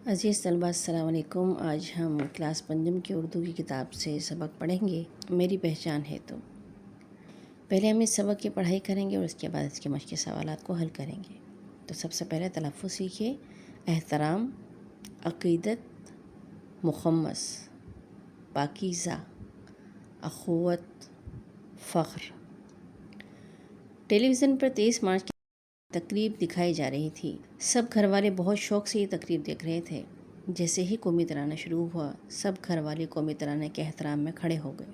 عزیز طلباء السلام علیکم۔ آج ہم کلاس پنجم کی اردو کی کتاب سے سبق پڑھیں گے، میری پہچان ہے تو۔ پہلے ہم اس سبق کی پڑھائی کریں گے اور اس کے بعد اس کے مشقی سوالات کو حل کریں گے۔ تو سب سے پہلے تلفظ سیکھیے: احترام، عقیدت، مخمس، پاکیزہ، اخوت، فخر۔ ٹیلی ویژن پر 23 مارچ کی تقریب دکھائی جا رہی تھی۔ سب گھر والے بہت شوق سے یہ تقریب دیکھ رہے تھے۔ جیسے ہی قومی ترانہ شروع ہوا، سب گھر والے قومی ترانے کے احترام میں کھڑے ہو گئے۔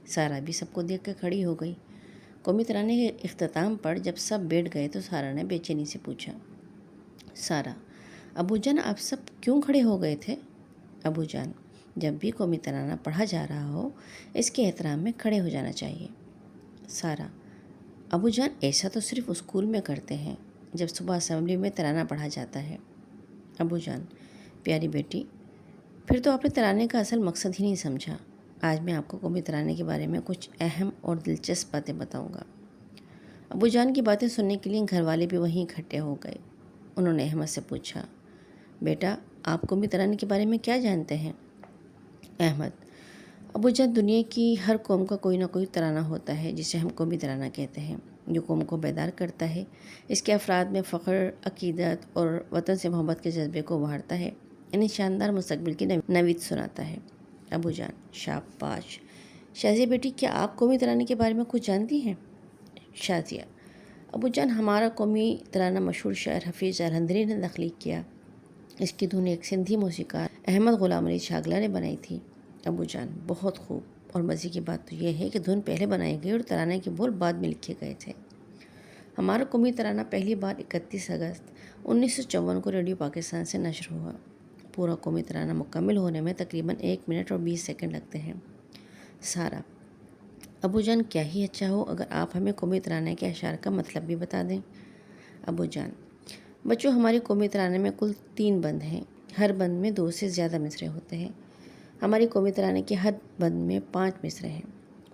سارہ بھی سب کو دیکھ کر کھڑی ہو گئی۔ قومی ترانے کے اختتام پر جب سب بیٹھ گئے تو سارہ نے بے چینی سے پوچھا: سارہ، ابو جان آپ سب کیوں کھڑے ہو گئے تھے؟ ابو جان، جب بھی قومی ترانہ پڑھا جا رہا ہو اس کے احترام میں کھڑے ہو جانا چاہیے۔ سارہ: ابو جان ایسا تو صرف اسکول میں کرتے ہیں جب صبح اسمبلی میں ترانہ پڑھا جاتا ہے۔ ابو جان: پیاری بیٹی، پھر تو آپ نے ترانے کا اصل مقصد ہی نہیں سمجھا۔ آج میں آپ کو قومی ترانے کے بارے میں کچھ اہم اور دلچسپ باتیں بتاؤں گا۔ ابو جان کی باتیں سننے کے لیے گھر والے بھی وہیں اکٹھے ہو گئے۔ انہوں نے احمد سے پوچھا: بیٹا، آپ قومی ترانے کے بارے میں کیا جانتے ہیں؟ احمد: ابو جان، دنیا کی ہر قوم کا کوئی نہ کوئی ترانہ ہوتا ہے جسے ہم قومی ترانہ کہتے ہیں، جو قوم کو بیدار کرتا ہے، اس کے افراد میں فخر، عقیدت اور وطن سے محبت کے جذبے کو ابھارتا ہے، انہیں شاندار مستقبل کی نوید سناتا ہے۔ ابو جان: شاباش شازیہ بیٹی، کیا آپ قومی ترانے کے بارے میں کچھ جانتی ہیں؟ شازیہ: ابو جان، ہمارا قومی ترانہ مشہور شاعر حفیظ جالندھری نے تخلیق کیا۔ اس کی دھن ایک سندھی موسیقار احمد غلام علی شاگلہ نے بنائی تھی۔ ابو جان: بہت خوب، اور مزے کی بات تو یہ ہے کہ دھن پہلے بنائی گئی اور ترانے کے بول بعد میں لکھے گئے تھے۔ ہمارا قومی ترانہ پہلی بار 31 اگست 1954 کو ریڈیو پاکستان سے نشر ہوا۔ پورا قومی ترانہ مکمل ہونے میں تقریباً 1 منٹ اور 20 سیکنڈ لگتے ہیں۔ سارہ: ابو جان، کیا ہی اچھا ہو اگر آپ ہمیں قومی ترانے کے اشعار کا مطلب بھی بتا دیں۔ ابو جان: بچوں، ہمارے قومی ترانے میں کل 3 بند ہیں۔ ہر بند میں 2 سے زیادہ مصرعے ہوتے ہیں۔ ہماری قومی ترانے کے ہر بند میں 5 مصرعے ہیں۔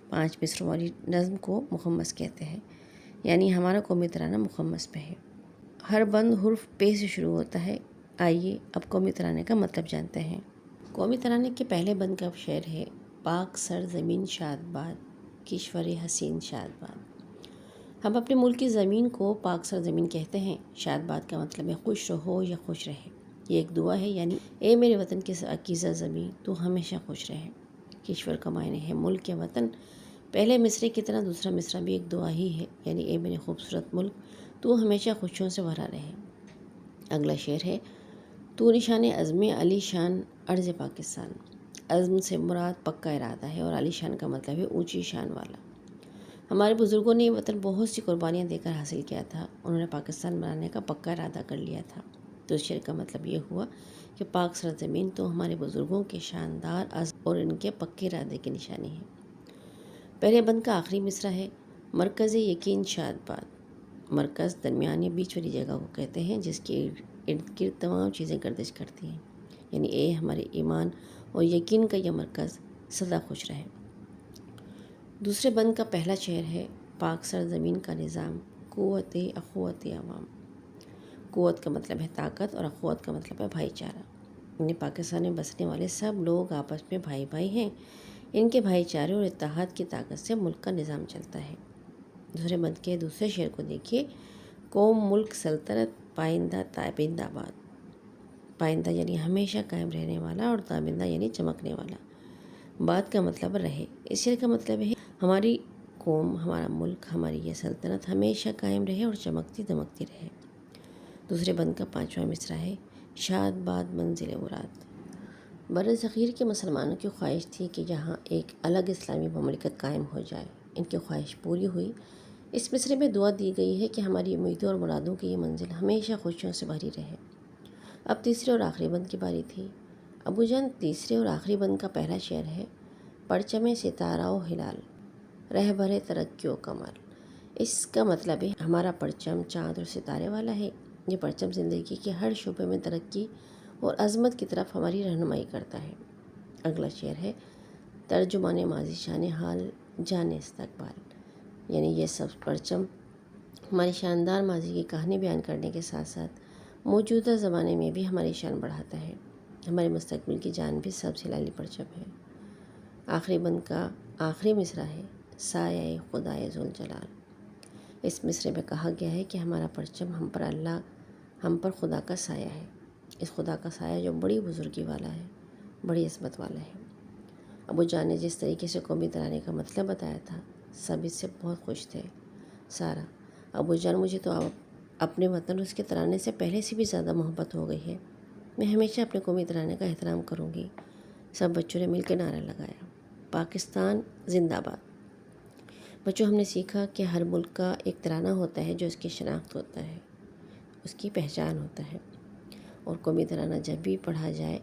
5 مصرعوں والی نظم کو مخمس کہتے ہیں، یعنی ہمارا قومی ترانہ مخمس پہ ہے۔ ہر بند حرف پے سے شروع ہوتا ہے۔ آئیے اب قومی ترانے کا مطلب جانتے ہیں۔ قومی ترانے کے پہلے بند کا شعر ہے: پاک سر زمین شاد باد، کشور حسین شاد باد۔ ہم اپنے ملک کی زمین کو پاک سر زمین کہتے ہیں۔ شاد باد کا مطلب ہے خوش رہو یا خوش رہے۔ یہ ایک دعا ہے، یعنی اے میرے وطن کی پاکیزہ زمین، تو ہمیشہ خوش رہے۔ کشور کا معنی ہے ملک یا وطن۔ پہلے مصرعے کی طرح دوسرا مصرعہ بھی ایک دعا ہی ہے، یعنی اے میرے خوبصورت ملک، تو ہمیشہ خوشیوں سے بھرا رہے۔ اگلا شعر ہے: تو نشان عزم علی شان ارض پاکستان۔ عزم سے مراد پکا ارادہ ہے اور علی شان کا مطلب ہے اونچی شان والا۔ ہمارے بزرگوں نے یہ وطن بہت سی قربانیاں دے کر حاصل کیا تھا۔ انہوں نے پاکستان بنانے کا پکا ارادہ کر لیا تھا۔ تو اس شعر کا مطلب یہ ہوا کہ پاک سرزمین تو ہمارے بزرگوں کے شاندار عزم اور ان کے پکے ارادے کی نشانی ہے۔ پہلے بند کا آخری مصرعہ ہے: مرکز یقین شاد باد۔ مرکز درمیان یا بیچ والی جگہ کو کہتے ہیں جس کے ارد گرد تمام چیزیں گردش کرتی ہیں، یعنی اے ہمارے ایمان اور یقین کا یہ مرکز سدا خوش رہے۔ دوسرے بند کا پہلا شعر ہے: پاک سرزمین کا نظام، قوت اخوت عوام۔ قوت کا مطلب ہے طاقت اور اخوت کا مطلب ہے بھائی چارہ، یعنی پاکستان میں بسنے والے سب لوگ آپس میں بھائی بھائی ہیں۔ ان کے بھائی چارے اور اتحاد کی طاقت سے ملک کا نظام چلتا ہے۔ دوسرے بند کے دوسرے شعر کو دیکھیے: قوم ملک سلطنت پائندہ تابندہ باد۔ پائندہ یعنی ہمیشہ قائم رہنے والا اور تابندہ یعنی چمکنے والا۔ بات کا مطلب رہے۔ اس شعر کا مطلب ہے ہماری قوم، ہمارا ملک، ہماری یہ سلطنت ہمیشہ قائم رہے اور چمکتی دمکتی رہے۔ دوسرے بند کا 5واں مصرعہ ہے: شاد باد منزل مراد۔ بر صغیر کے مسلمانوں کی خواہش تھی کہ یہاں ایک الگ اسلامی مملکت قائم ہو جائے۔ ان کی خواہش پوری ہوئی۔ اس مصرعے میں دعا دی گئی ہے کہ ہماری امیدوں اور مرادوں کی یہ منزل ہمیشہ خوشیوں سے بھری رہے۔ اب تیسرے اور آخری بند کی باری تھی۔ ابو جان، تیسرے اور آخری بند کا پہلا شعر ہے: پرچم ستارہ و ہلال، رہبر ترقی و کمال۔ اس کا مطلب ہے ہمارا پرچم چاند اور ستارے والا ہے۔ یہ پرچم زندگی کے ہر شعبے میں ترقی اور عظمت کی طرف ہماری رہنمائی کرتا ہے۔ اگلا شعر ہے: ترجمان ماضی شان حال جان استقبال، یعنی یہ سب پرچم ہماری شاندار ماضی کی کہانی بیان کرنے کے ساتھ ساتھ موجودہ زمانے میں بھی ہماری شان بڑھاتا ہے۔ ہمارے مستقبل کی جان بھی سب سے لالی پرچم ہے۔ آخری بند کا آخری مصرع ہے سایہ خدائے ذوالجلال۔ اس مصرع میں کہا گیا ہے کہ ہمارا پرچم ہم پر خدا کا سایہ ہے، اس خدا کا سایہ جو بڑی بزرگی والا ہے، بڑی عظمت والا ہے۔ ابو جان نے جس طریقے سے قومی ترانے کا مطلب بتایا تھا سب اس سے بہت خوش تھے۔ سارا: ابو جان مجھے تو اپنے وطن اس کے ترانے سے پہلے سے بھی زیادہ محبت ہو گئی ہے، میں ہمیشہ اپنے قومی ترانے کا احترام کروں گی۔ سب بچوں نے مل کے نعرہ لگایا، پاکستان زندہ باد۔ بچوں، ہم نے سیکھا کہ ہر ملک کا ایک ترانہ ہوتا ہے جو اس کی شناخت ہوتا ہے، اس کی پہچان ہوتا ہے، اور قومی ترانہ جب بھی پڑھا جائے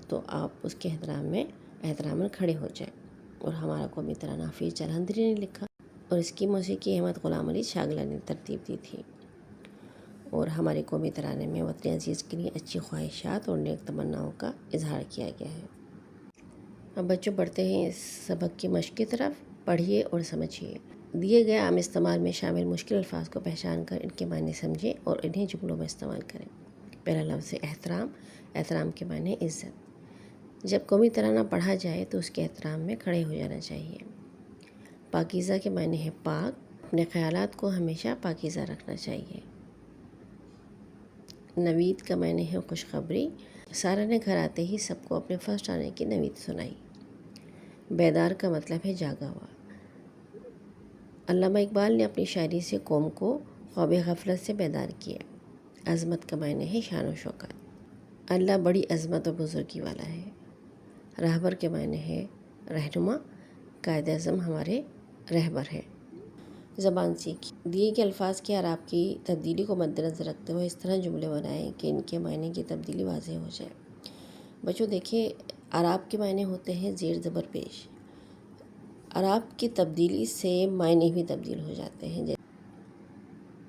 تو آپ اس کے احترام کھڑے ہو جائیں۔ اور ہمارا قومی ترانہ حفیظ جلندھری نے لکھا اور اس کی موسیقی احمد غلام علی شاگلہ نے ترتیب دی تھی، اور ہمارے قومی ترانے میں وطن عزیز کے لیے اچھی خواہشات اور نیک تمناؤں کا اظہار کیا گیا ہے۔ اب بچوں بڑھتے ہیں اس سبق کی مشق کی طرف۔ پڑھیے اور سمجھیے۔ دیے گئے عام استعمال میں شامل مشکل الفاظ کو پہچان کر ان کے معنی سمجھیں اور انہیں جملوں میں استعمال کریں۔ پہلا لفظ ہے احترام۔ احترام کے معنی عزت۔ جب قومی ترانہ پڑھا جائے تو اس کے احترام میں کھڑے ہو جانا چاہیے۔ پاکیزہ کے معنی ہے پاک، اپنے خیالات کو ہمیشہ پاکیزہ رکھنا چاہیے۔ نوید کا معنی ہے خوشخبری۔ سارا نے گھر آتے ہی سب کو اپنے فرسٹ آنے کی نوید سنائی۔ بیدار کا مطلب ہے جاگا ہوا۔ علامہ اقبال نے اپنی شاعری سے قوم کو خواب غفلت سے بیدار کیا۔ عظمت کا معنی ہے شان و شوکت۔ اللہ بڑی عظمت و بزرگی والا ہے۔ رہبر کے معنی ہے رہنما، قائد اعظم ہمارے رہبر ہے۔ زبان سیکھی۔ دیے گئے الفاظ کے اعراب کی تبدیلی کو مد نظر رکھتے ہوئے اس طرح جملے بنائیں کہ ان کے معنی کی تبدیلی واضح ہو جائے۔ بچوں دیکھیں، اعراب کے معنی ہوتے ہیں زیر زبر پیش۔ اعراب کی تبدیلی سے معنی بھی تبدیل ہو جاتے ہیں۔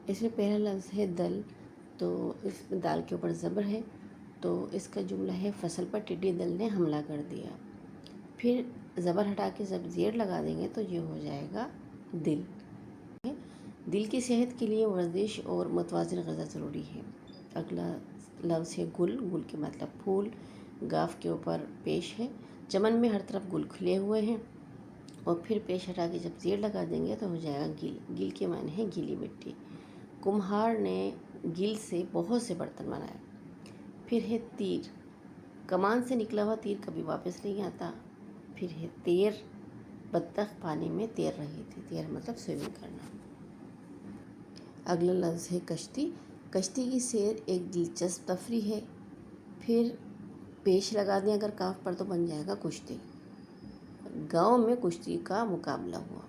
اس میں پہلا لفظ ہے دل، تو اس میں دال کے اوپر زبر ہے، تو اس کا جملہ ہے فصل پر ٹڈی دل نے حملہ کر دیا۔ پھر زبر ہٹا کے جب زیر لگا دیں گے تو یہ ہو جائے گا دل۔ دل کی صحت کے لیے ورزش اور متوازن غذا ضروری ہے۔ اگلا لفظ ہے گل۔ گل کے مطلب پھول۔ گاف کے اوپر پیش ہے۔ چمن میں ہر طرف گل کھلے ہوئے ہیں، اور پھر پیش ہٹا کے جب زیر لگا دیں گے تو ہو جائے گا گل۔ گل کے معنی ہے گیلی مٹی۔ کمہار نے گل سے بہت سے برتن بنائے۔ پھر ہے تیر۔ کمان سے نکلا ہوا تیر کبھی واپس نہیں آتا۔ پھر ہے تیر۔ بطخ پانی میں تیر رہی تھی۔ تیر مطلب سوئمنگ کرنا۔ اگلا لفظ ہے کشتی۔ کشتی کی سیر ایک دلچسپ تفریح ہے۔ پھر پیش لگا دیں اگر کاف پر تو بن جائے گا کشتی۔ گاؤں میں کشتی کا مقابلہ ہوا۔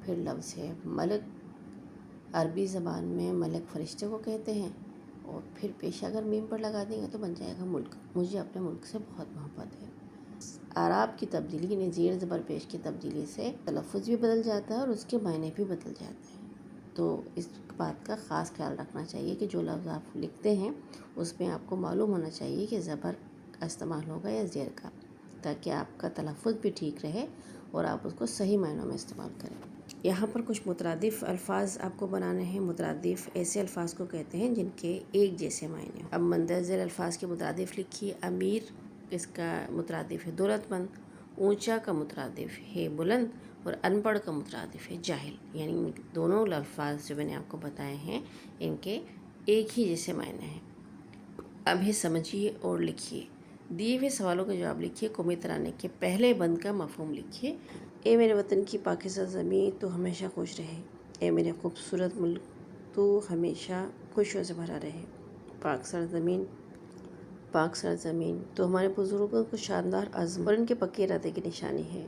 پھر لفظ ہے ملک۔ عربی زبان میں ملک فرشتے کو کہتے ہیں، اور پھر پیش اگر میم پر لگا دیں گے تو بن جائے گا ملک۔ مجھے اپنے ملک سے بہت محبت ہے۔ اعراب کی تبدیلی یعنی زیر زبر پیش کی تبدیلی سے تلفظ بھی بدل جاتا ہے اور اس کے معنی بھی بدل جاتے ہیں، تو اس بات کا خاص خیال رکھنا چاہیے کہ جو لفظ آپ لکھتے ہیں اس میں آپ کو معلوم ہونا چاہیے کہ زبر کا استعمال ہوگا یا زیر کا، تاکہ آپ کا تلفظ بھی ٹھیک رہے اور آپ اس کو صحیح معنوں میں استعمال کریں۔ یہاں پر کچھ مترادف الفاظ آپ کو بنانے ہیں۔ مترادف ایسے الفاظ کو کہتے ہیں جن کے ایک جیسے معنی ہوں۔ اب مندرجہ ذیل الفاظ کے مترادف لکھیے۔ امیر، اس کا مترادف ہے دولت مند۔ اونچا کا مترادف ہے بلند، اور ان پڑھ کا مترادف ہے جاہل۔ یعنی دونوں الفاظ جو میں نے آپ کو بتائے ہیں ان کے ایک ہی جیسے معنی ہیں۔ اب ہے سمجھیے اور لکھیے۔ دیے ہوئے سوالوں کا جواب لکھیے۔ قومی ترانے کے پہلے بند کا مفہوم لکھیے۔ اے میرے وطن کی پاکیزہ زمین تو ہمیشہ خوش رہے، اے میرے خوبصورت ملک تو ہمیشہ خوشیوں سے بھرا رہے۔ پاک سرزمین، پاک سرزمین تو ہمارے بزرگوں کو شاندار عزم اور ان کے پکے ارادے کی نشانی ہے۔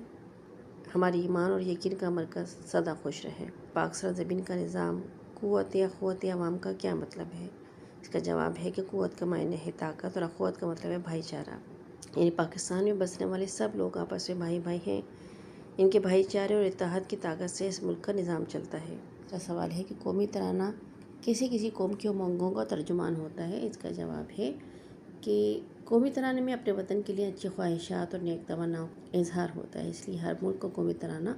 ہماری ایمان اور یقین کا مرکز سدا خوش رہے۔ پاک سرزمین کا نظام قوت یا اخوت عوام کا کیا مطلب ہے؟ اس کا جواب ہے کہ قوت کا معنی ہے طاقت، اور اخوت کا مطلب ہے بھائی چارہ، یعنی پاکستان میں بسنے والے سب لوگ آپس میں بھائی بھائی ہیں۔ ان کے بھائی چارے اور اتحاد کی طاقت سے اس ملک کا نظام چلتا ہے۔ اس کا سوال ہے کہ قومی ترانہ کسی قوم کی امنگوں کا ترجمان ہوتا ہے۔ اس کا جواب ہے کہ قومی ترانے میں اپنے وطن کے لیے اچھی خواہشات اور نیک تمناؤں کا اظہار ہوتا ہے، اس لیے ہر ملک کا قومی ترانہ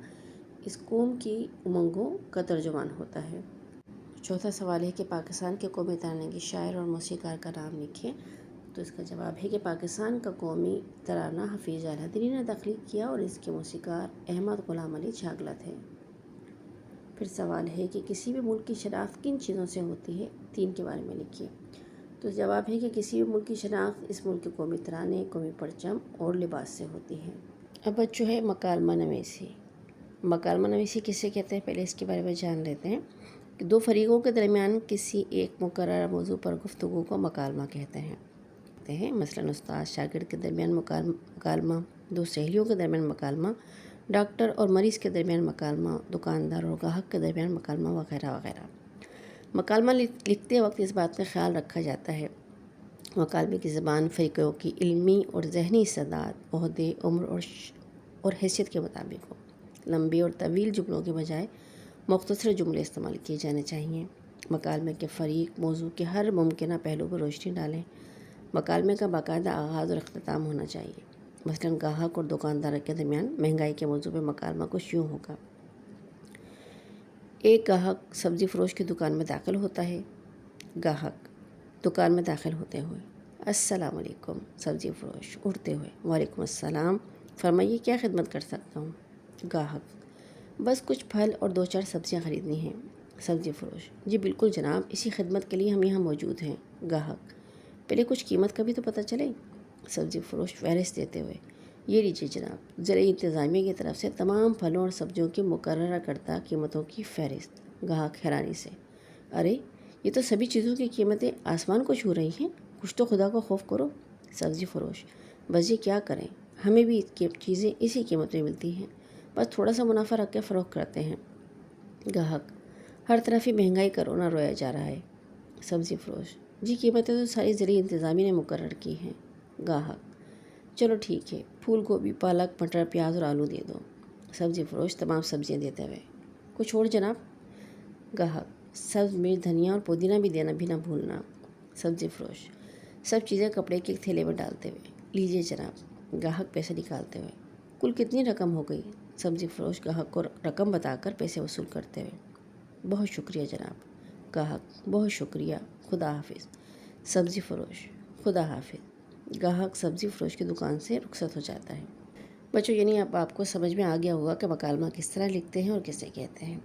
اس قوم کی امنگوں کا ترجمان ہوتا ہے۔ چوتھا سوال ہے کہ پاکستان کے قومی ترانے کے شاعر اور موسیقار کا نام لکھیں۔ تو اس کا جواب ہے کہ پاکستان کا قومی ترانہ حفیظ الحدری نے تخلیق کیا اور اس کے موسیقار احمد غلام علی چھاگلا تھے۔ پھر سوال ہے کہ کسی بھی ملک کی شناخت کن چیزوں سے ہوتی ہے؟ 3 کے بارے میں لکھیے۔ تو جواب ہے کہ کسی بھی ملک کی شناخت اس ملک کے قومی ترانے، قومی پرچم اور لباس سے ہوتی ہے۔ اب بچوں ہے مکالمہ نویسی۔ مکالمہ نویسی کسے کہتے ہیں؟ پہلے اس کے بارے میں جان لیتے ہیں کہ 2 فریقوں کے درمیان کسی ایک مقررہ موضوع پر گفتگو کو مکالمہ کہتے ہیں۔ مثلاً استاد شاگرد کے درمیان مکالمہ، 2 سہیلیوں کے درمیان مکالمہ، ڈاکٹر اور مریض کے درمیان مکالمہ، دکاندار اور گاہک کے درمیان مکالمہ وغیرہ وغیرہ۔ مکالمہ لکھتے وقت اس بات کا خیال رکھا جاتا ہے مکالمے کی زبان فریقوں کی علمی اور ذہنی استعداد، عہدے، عمر اور حیثیت کے مطابق ہو۔ لمبے اور طویل جملوں کے بجائے مختصر جملے استعمال کیے جانے چاہئیں۔ مکالمے کے فریق موضوع کے ہر ممکنہ پہلو پر روشنی ڈالیں۔ مکالمے کا باقاعدہ آغاز اور اختتام ہونا چاہیے۔ مثلاً گاہک اور دکاندار کے درمیان مہنگائی کے موضوع پہ مکالمہ کچھ یوں ہوگا: ایک گاہک سبزی فروش کی دکان میں داخل ہوتا ہے۔ گاہک دکان میں داخل ہوتے ہوئے: السلام علیکم۔ سبزی فروش اٹھتے ہوئے: وعلیکم السلام، فرمائیے کیا خدمت کر سکتا ہوں؟ گاہک: بس کچھ پھل اور 2-4 سبزیاں خریدنی ہیں۔ سبزی فروش: جی بالکل جناب، اسی خدمت کے لیے ہم یہاں موجود ہیں۔ گاہک: پہلے کچھ قیمت کا بھی تو پتہ چلے۔ سبزی فروش فہرست دیتے ہوئے: یہ لیجیے جناب، زرعی انتظامیہ کی طرف سے تمام پھلوں اور سبزیوں کی مقررہ کردہ قیمتوں کی فہرست۔ گاہک حیرانی سے: ارے یہ تو سبھی چیزوں کی قیمتیں آسمان کو چھو رہی ہیں، کچھ تو خدا کو خوف کرو۔ سبزی فروش: بس یہ کیا کریں، ہمیں بھی چیزیں اسی قیمت میں ملتی ہیں، بس تھوڑا سا منافع رکھ کے فروخت کرتے ہیں۔ گاہک: ہر طرف ہی مہنگائی کا رونا رویا جا رہا ہے۔ سبزی فروش: جی قیمتیں تو ساری زرعی انتظامیہ نے مقرر کی ہیں۔ گاہک: چلو ٹھیک ہے، پھول گوبھی، پالک، مٹر، پیاز اور آلو دے دو۔ سبزی فروش تمام سبزیاں دیتے ہوئے: کچھ اور جناب؟ گاہک: سبز مرچ، دھنیا اور پودینہ بھی دینا بھی نہ بھولنا۔ سبزی فروش سب چیزیں کپڑے کے ایک تھیلے میں ڈالتے ہوئے: لیجیے جناب۔ گاہک پیسے نکالتے ہوئے: کل کتنی رقم ہو گئی؟ سبزی فروش گاہک کو رقم بتا کر پیسے وصول کرتے ہوئے: بہت شکریہ جناب۔ گاہک: بہت شکریہ، خدا حافظ۔ سبزی فروش: خدا حافظ۔ گاہک سبزی فروش کی دکان سے رخصت ہو جاتا ہے۔ بچوں یعنی اب آپ کو سمجھ میں آ گیا ہوگا کہ مکالمہ کس طرح لکھتے ہیں اور کسے کہتے ہیں۔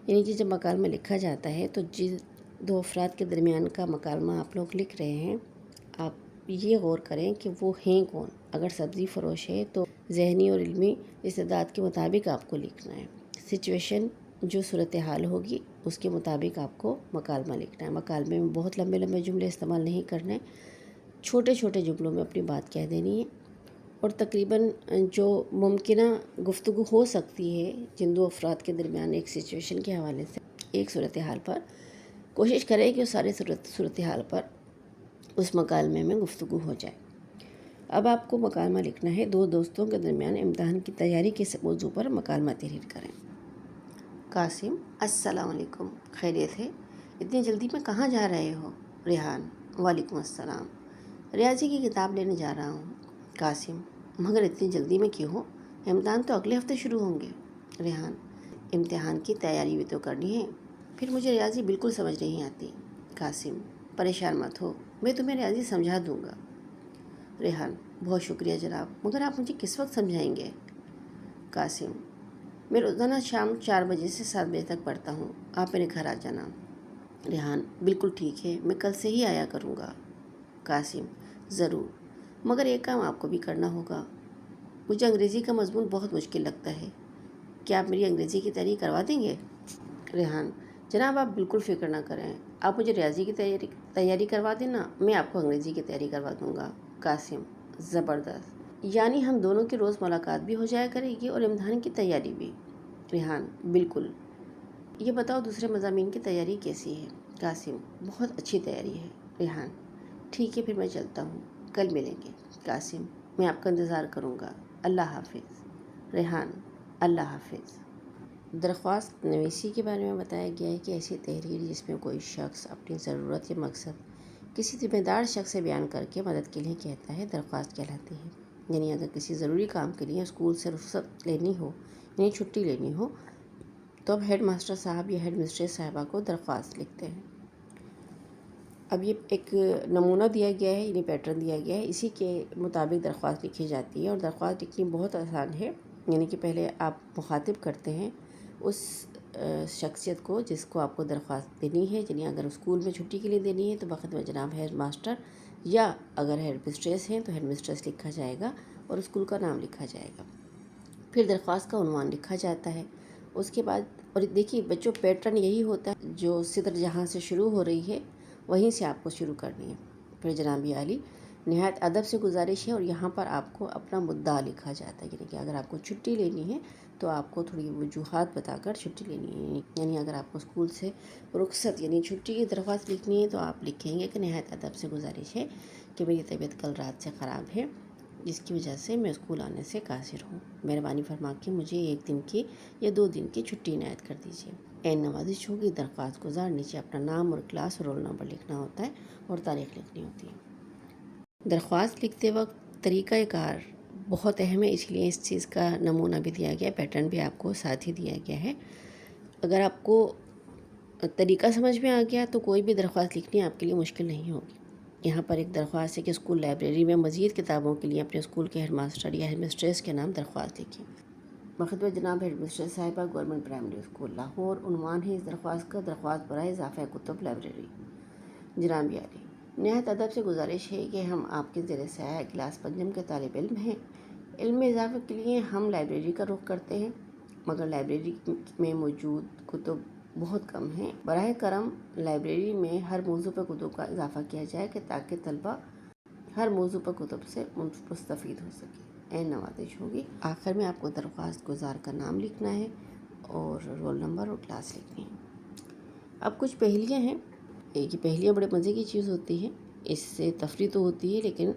یعنی کہ جب مکالمہ لکھا جاتا ہے تو جن 2 افراد کے درمیان کا مکالمہ آپ لوگ لکھ رہے ہیں، آپ یہ غور کریں کہ وہ ہیں کون۔ اگر سبزی فروش ہے تو ذہنی اور علمی استعداد کے مطابق آپ کو لکھنا ہے۔ سچویشن جو صورتحال ہوگی اس کے مطابق آپ کو مکالمہ لکھنا ہے۔ مکالمے میں بہت لمبے لمبے جملے استعمال نہیں کرنے، چھوٹے چھوٹے جملوں میں اپنی بات کہہ دینی ہے، اور تقریباً جو ممکنہ گفتگو ہو سکتی ہے جن 2 افراد کے درمیان ایک سچویشن کے حوالے سے، ایک صورتحال پر، کوشش کریں کہ سارے صورتحال پر اس مکالمے میں گفتگو ہو جائے۔ اب آپ کو مکالمہ لکھنا ہے۔ 2 دوستوں کے درمیان امتحان کی تیاری کے موضوع پر مکالمہ تحریر کریں۔ قاسم: السلام علیکم، خیریت ہے؟ اتنی جلدی میں کہاں جا رہے ہو؟ ریحان: وعلیکم السلام، ریاضی کی کتاب لینے جا رہا ہوں۔ قاسم: مگر اتنی جلدی میں کیوں؟ امتحان تو اگلے ہفتے شروع ہوں گے۔ ریحان: امتحان کی تیاری بھی تو کرنی ہے، پھر مجھے ریاضی بالکل سمجھ نہیں آتی۔ قاسم: پریشان مت ہو، میں تمہیں ریاضی سمجھا دوں گا۔ ریحان: بہت شکریہ جناب، مگر آپ مجھے کس وقت سمجھائیں گے؟ قاسم: میں روزانہ شام 4 بجے سے 7 بجے تک پڑھتا ہوں، آپ میرے گھر آ جانا۔ ریحان: بالکل ٹھیک ہے، میں کل سے ہی آیا کروں گا۔ قاسم: ضرور، مگر ایک کام آپ کو بھی کرنا ہوگا، مجھے انگریزی کا مضمون بہت مشکل لگتا ہے، کیا آپ میری انگریزی کی تیاری کروا دیں گے؟ ریحان: جناب آپ بالکل فکر نہ کریں، آپ مجھے ریاضی کی تیاری کروا دینا، میں آپ کو انگریزی کی تیاری کروا دوں گا۔ قاسم: زبردست، یعنی ہم دونوں کی روز ملاقات بھی ہو جایا کرے گی اور امتحان کی تیاری بھی۔ ریحان: بالکل۔ یہ بتاؤ دوسرے مضامین کی تیاری کیسی ہے؟ قاسم: بہت اچھی تیاری ہے۔ ریحان: ٹھیک ہے، پھر میں چلتا ہوں، کل ملیں گے۔ قاسم: میں آپ کا انتظار کروں گا، اللہ حافظ۔ ریحان: اللہ حافظ۔ درخواست نویسی کے بارے میں بتایا گیا ہے کہ ایسی تحریر جس میں کوئی شخص اپنی ضرورت یا مقصد کسی ذمہ دار شخص سے بیان کر کے مدد کے لیے کہتا ہے، درخواست کہلاتی ہے۔ یعنی اگر کسی ضروری کام کے لیے اسکول سے رخصت لینی ہو، یعنی چھٹی لینی ہو، تو اب ہیڈ ماسٹر صاحب یا ہیڈ مسٹریس صاحبہ کو درخواست لکھتے ہیں۔ اب یہ ایک نمونہ دیا گیا ہے، یعنی پیٹرن دیا گیا ہے، اسی کے مطابق درخواست لکھی جاتی ہے، اور درخواست لکھنی بہت آسان ہے۔ یعنی کہ پہلے آپ مخاطب کرتے ہیں اس شخصیت کو جس کو آپ کو درخواست دینی ہے، یعنی اگر اسکول میں چھٹی کے لیے دینی ہے تو وقت میں جناب ہیڈ ماسٹر، یا اگر ہیڈ مسٹریس ہیں تو ہیڈ مسٹریس لکھا جائے گا اور اسکول کا نام لکھا جائے گا۔ پھر درخواست کا عنوان لکھا جاتا ہے۔ اس کے بعد، اور دیکھیے بچوں، پیٹرن یہی ہوتا ہے، جو صدر جہاں سے شروع ہو رہی ہے وہیں سے آپ کو شروع کرنی ہے۔ پھر جناب عالی، نہایت ادب سے گزارش ہے، اور یہاں پر آپ کو اپنا مدعا لکھا جاتا ہے، یعنی کہ اگر آپ کو چھٹی لینی ہے تو آپ کو تھوڑی وجوہات بتا کر چھٹی لینی ہے۔ یعنی اگر آپ کو اسکول سے رخصت یعنی چھٹی کی درخواست لکھنی ہے تو آپ لکھیں گے کہ نہایت ادب سے گزارش ہے کہ میری طبیعت کل رات سے خراب ہے، جس کی وجہ سے میں اسکول آنے سے قاصر ہوں۔ مہربانی فرما کے مجھے 1 دن کی یا 2 دن کی چھٹی عنایت کر دیجیے۔ عین نوازش ہوگی۔ درخواست گزار نیچے اپنا نام اور کلاس اور رول نمبر لکھنا ہوتا ہے اور تاریخ لکھنی ہوتی ہے۔ درخواست لکھتے وقت طریقہ کار بہت اہم ہے، اس لیے اس چیز کا نمونہ بھی دیا گیا ہے، پیٹرن بھی آپ کو ساتھ ہی دیا گیا ہے۔ اگر آپ کو طریقہ سمجھ میں آ گیا تو کوئی بھی درخواست لکھنی آپ کے لیے مشکل نہیں ہوگی۔ یہاں پر ایک درخواست ہے کہ اسکول لائبریری میں مزید کتابوں کے لیے اپنے اسکول کے ہیڈ ماسٹر یا ہیڈ مسٹریس کے نام درخواست لکھیں۔ مخدوم جناب ہیڈ مسٹریس صاحبہ، گورنمنٹ پرائمری اسکول لاہور۔ عنوان ہے اس درخواست کا: درخواست برائے اضافہ کتب لائبریری۔ جناب عالی، نہایت ادب سے گزارش ہے کہ ہم آپ کے زیر سایہ کلاس پنجم کے طالب علم ہیں۔ علم میں اضافے کے لیے ہم لائبریری کا رخ کرتے ہیں، مگر لائبریری میں موجود کتب بہت کم ہیں۔ براہ کرم لائبریری میں ہر موضوع پر کتب کا اضافہ کیا جائے کہ تاکہ طلبہ ہر موضوع پر کتب سے مستفید ہو سکے۔ عین نوازش ہوگی۔ آخر میں آپ کو درخواست گزار کا نام لکھنا ہے اور رول نمبر اور کلاس لکھنی ہے۔ اب کچھ پہلیاں ہیں۔ یہ پہلیاں بڑے مزے کی چیز ہوتی ہے، اس سے تفریح تو ہوتی ہے لیکن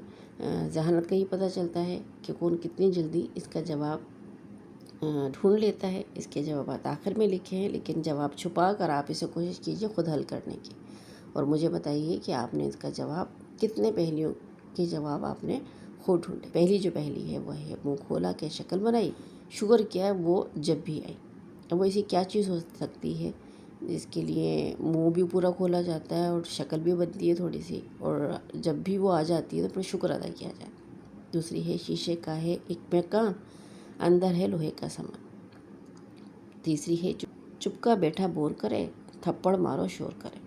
ذہانت کا ہی پتہ چلتا ہے کہ کون کتنی جلدی اس کا جواب ڈھونڈ لیتا ہے۔ اس کے جوابات آخر میں لکھے ہیں، لیکن جواب چھپا کر آپ اسے کوشش کیجئے خود حل کرنے کی، اور مجھے بتائیے کہ آپ نے اس کا جواب کتنے پہلیوں کے جواب آپ نے خود ڈھونڈے۔ پہلی جو پہلی ہے وہ ہے: منہ کھولا کہ شکل بنائی، شوگر کیا ہے وہ جب بھی آئی۔ اب وہ ایسی کیا چیز ہو سکتی ہے جس کے لیے منہ بھی پورا کھولا جاتا ہے اور شکل بھی بنتی ہے تھوڑی سی، اور جب بھی وہ آ جاتی ہے تو پھر شکر ادا کیا جائے۔ دوسری ہے: شیشے کا ہے ایک مکان، اندر ہے لوہے کا سامان۔ تیسری ہے: چپکا بیٹھا بور کرے، تھپڑ مارو شور کرے۔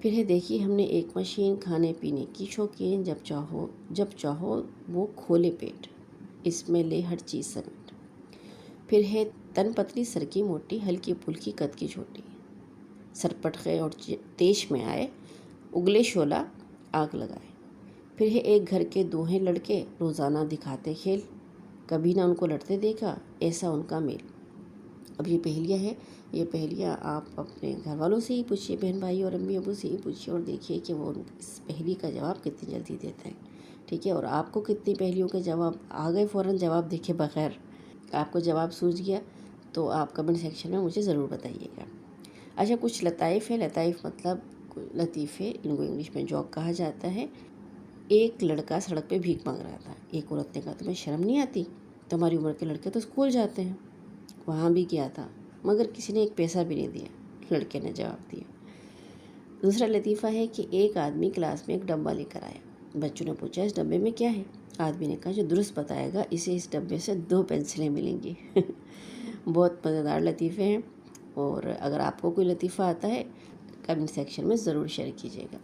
پھر ہے: دیکھی ہم نے ایک مشین، کھانے پینے کی شوقین، جب چاہو وہ کھولے پیٹ، اس میں لے ہر چیز سمیٹ۔ پھر ہے: تن پتلی سر کی موٹی، ہلکی پھلکی قد کی چھوٹی، سر پٹخے اور تیش میں آئے، اگلے شعلہ آگ لگائے۔ پھر ہے: ایک گھر کے 2 ہیں لڑکے، روزانہ دکھاتے کھیل، کبھی نہ ان کو لڑتے دیکھا، ایسا ان کا میل۔ اب یہ پہلیاں ہیں، یہ پہلیاں آپ اپنے گھر والوں سے ہی پوچھیے، بہن بھائی اور امی ابو سے ہی پوچھیے، اور دیکھیے کہ وہ اس پہلی کا جواب کتنی جلدی دیتے ہیں، ٹھیک ہے؟ اور آپ کو کتنی پہلیوں کے جواب آ گئے فوراً جواب دیکھے بغیر؟ آپ کو جواب سوجھ گیا تو آپ کمنٹ سیکشن میں مجھے ضرور بتائیے گا۔ اچھا، کچھ لطائف ہے۔ لطائف مطلب لطیفے، ان کو انگلش میں جوک کہا جاتا ہے۔ ایک لڑکا سڑک پہ بھیک مانگ رہا تھا۔ ایک عورت نے کہا: تمہیں شرم نہیں آتی؟ تمہاری عمر کے لڑکے تو اسکول جاتے ہیں۔ وہاں بھی گیا تھا مگر کسی نے 1 پیسہ بھی نہیں دیا، لڑکے نے جواب دیا۔ دوسرا لطیفہ ہے کہ ایک آدمی کلاس میں ایک ڈبہ لے کر آیا۔ بچوں نے پوچھا: اس ڈبے میں کیا ہے؟ آدمی نے کہا: جو درست بتائے گا اسے اس ڈبے سے 2 پینسلیں ملیں گی۔ بہت مزیدار لطیفے ہیں، اور اگر آپ کو کوئی لطیفہ آتا ہے کمنٹ سیکشن میں ضرور شیئر کیجیے گا۔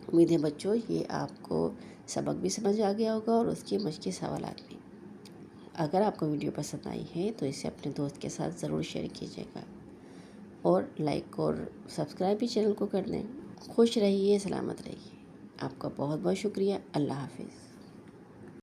امید ہے بچوں یہ آپ کو سبق بھی سمجھ آ گیا ہوگا اور اس کے مشقی سوالات بھی۔ اگر آپ کو ویڈیو پسند آئی ہے تو اسے اپنے دوست کے ساتھ ضرور شیئر کیجیے گا، اور لائک اور سبسکرائب بھی چینل کو کر دیں۔ خوش رہیے، سلامت رہیے۔ آپ کا بہت بہت شکریہ۔ اللہ حافظ۔